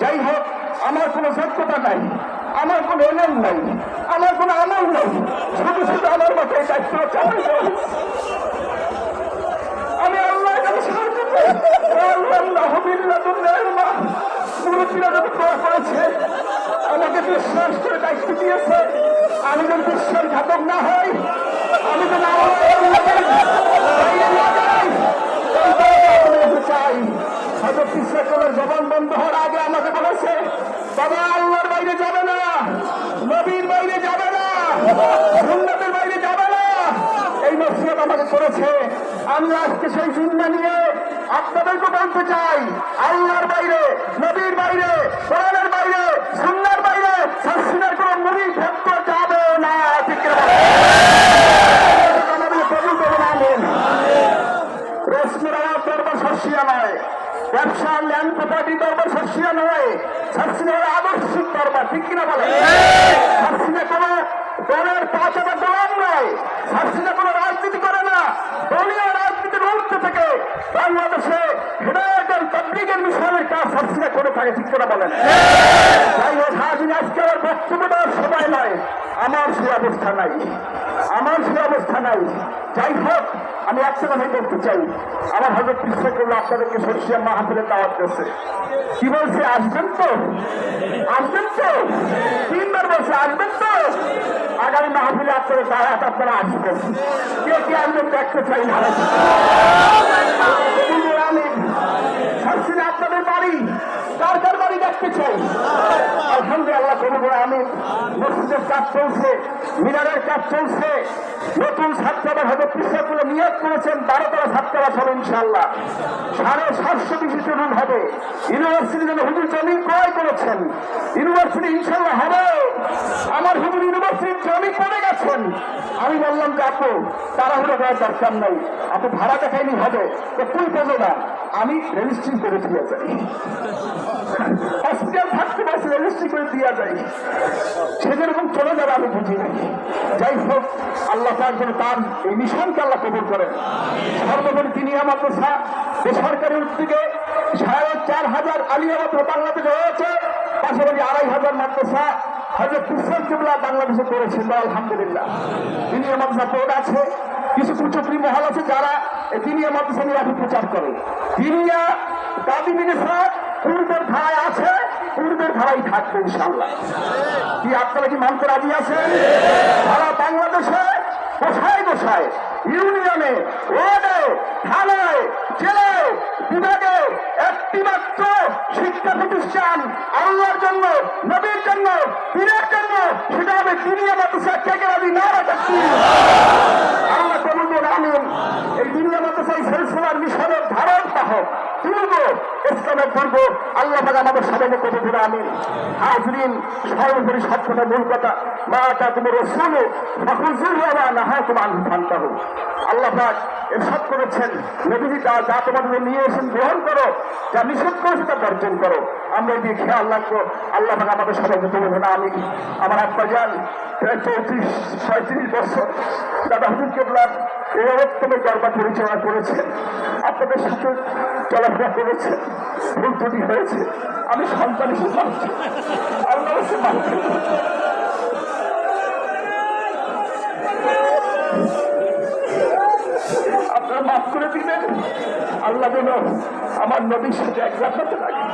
যাই হোক, আমার কোনো যোগ্যতা নাই, আমার কোনো এলেন নাই, আমার কোনো আমল নাই, শুধু শুধু আমার মাথায় দায়িত্ব চালাই। আমি আল্লাহ সাহায্য চাই। মুরব্বীরা যত দোয়া করেছে, আমাকে বিশ্বাস করে দায়িত্ব দিয়েছে, আমি যেন বিশ্বাসঘাতক না হই, আমি যেন চাই। হয়তো পিছনের জবান বন্ধ হওয়ার আগে আমাকে বলেছে, বাবা আল্লাহর বাইরে যাবে না, নবীর বাইরে যাবে না, সুন্নাতের বাইরে যাবে না, এই নসিহত আমাকে করেছে। আমি আজকে সেই চিন্তা নিয়ে আপনাদেরকে বলতে চাই, আল্লাহর বাইরে, নবীর বাইরে, কোরআনের বাইরে, সুন্নাহর বাইরে শাসনের কোন মুড়ি ভক্ত যাবে না। ঠিক দরবার শস্যা নয়, ব্যবসা ল্যান্ড প্রপার্টি দরবার শস্যা নয়, শাসনের আদর্শিক দরবার। ঠিক কিনা বলে? শাসনে কোন দলের পাঁচ হাজার দলাম নয়, শাসনে কোন রাজনীতি করে না, দলীয় রাজনীতির ঊর্ধ্বে থেকে বাংলাদেশে হেদায়েতের তাবলীগের মিশনের কাজ শাসনে করে থাকে। ঠিক করে বলেন? যাই হোক, আজকে আমার বক্তব্য দেওয়ার সময় নয়, আমার সে অবস্থা নাই, আমার সে অবস্থা নাই। যাই হোক, আমি একটা কথাই বলতে চাই, আমার হজরত ইচ্ছা করলো আপনাদেরকে সরষিয়া মাহফিলের দাওয়াত দিয়েছে। কি বলছে? আসবেন তো, আসবেন তো, 3 বার বলছে আসবেন তো। আগামী মাহফিলে আপনাদের দাওয়াত, আপনারা আসবেন। কে কে আসবেন দেখতে চাই না। আমি শাসিনে আপনাদের বাড়ি, কার কার বাড়ি দেখতে চাই। আলহামদুলিল্লাহ, কবুল আমিন। মসজিদের কাজ চলছে, মিনারের কাজ চলছে, নতুন ছাত্রাবাস হয়তো কৃষকগুলো নিয়োগ করেছেন, 12তলা ছাত্রাবাস হবে ইনশাআল্লাহ, 750 বিশিষ্ট রুম হবে। ইউনিভার্সিটির জন্য হুজুর জমি ক্রয় করেছেন, ইউনিভার্সিটি ইনশাআল্লাহ হবে। আমার হুজুর ইউনিভার্সিটির জমি করে গেছেন। আমি বললাম যে আপু তাড়াহুড়ো করার দরকার নাই, আপু ভাড়া দেখাইনি হবে, তো তুই বোঝো না, আমি রেজিস্ট্রি করে দিয়ে যাই, হসপিটাল থাকতে পারছি রেজিস্ট্রি করে দেওয়া যায়, সে যেরকম চলে যাবে আমি বুঝি নাই। যাই হোক, আল্লাহ তার জন্য তার এই মিশনকে আল্লাহ কবুল করেন। সর্বোপরি তিনি মাদ্রাসা বেসরকারি উদ্যোগে 4,500 আলিয়া মাদ্রাসা বাংলাদেশে হয়েছে, পাশাপাশি 2,500 মাদ্রাসা হযরত হুসাইন কিবলা বাংলাদেশে করেছেন। আলহামদুলিল্লাহ, তিনি মাদ্রাসা বোর্ড আছে, কিছু কুচক্রি মহল আছে যারা তিনি মাদ্রাসা নিয়ে প্রচার করে। দিনিয়া দাবি মিনিসা পূর্বের ধারায় আছে, পূর্বের ধারাই থাকবে ইনশাআল্লাহ। কি আপনারা কি মানতে রাজি আছেন? সারা বাংলাদেশে বসায় বসায়, ইউনিয়নে, ওয়ার্ডে, থানায়, জেলায়, বিভাগে একটি মাত্র শিক্ষা প্রতিষ্ঠান আল্লাহর জন্য, নবীর জন্য, পীরের জন্য, সেটা হবে দিনিয়া মাদ্রাসা। কে কে রাজি? নারা তাকবীর। আল্লাহ কবুল করুন, আমিন। এই দিনিয়া মাদ্রাসা সিলসিলার মিশনের ধারণ বাহক তুলব, ইসলামের পূর্ব আল্লাহ পাক আমাদের সবাইকে কবুল করুন, আমিন। হাজরিন, সর্বোপরি সত্যতা মূল কথা, মা আতাকুম রাসূলু ফাখুযুহু ওয়া মা নাহাকুম আনহু ফান্তাহু। আল্লাহ পাক ইরশাদ করেছেন, নবীজি যা তোমাদের নিয়ে এসেছেন গ্রহণ করো, যা নিষেধ করেছে তা বর্জন করো। আমরা এই খেয়াল রাখবো। আল্লাহ পাক আমাদের সবাইকে কবুল করুন, আমিন। আমার আব্বা যান প্রায় 34-35 বছর দাদা হুজুর কেবলার এই অবস্থানে দরবার পরিচালনা করেছেন, আপনাদের সাথে চলাফেরা করেছেন। ভুল ত্রুটি হয়েছে, আমি সন্তান হিসেবে মানছি, আল্লাহ মানছি। আপনারা মাফ করে দিবেন। আল্লাহ যেন আমার নবীর সাথে এক রাখাতে লাগে।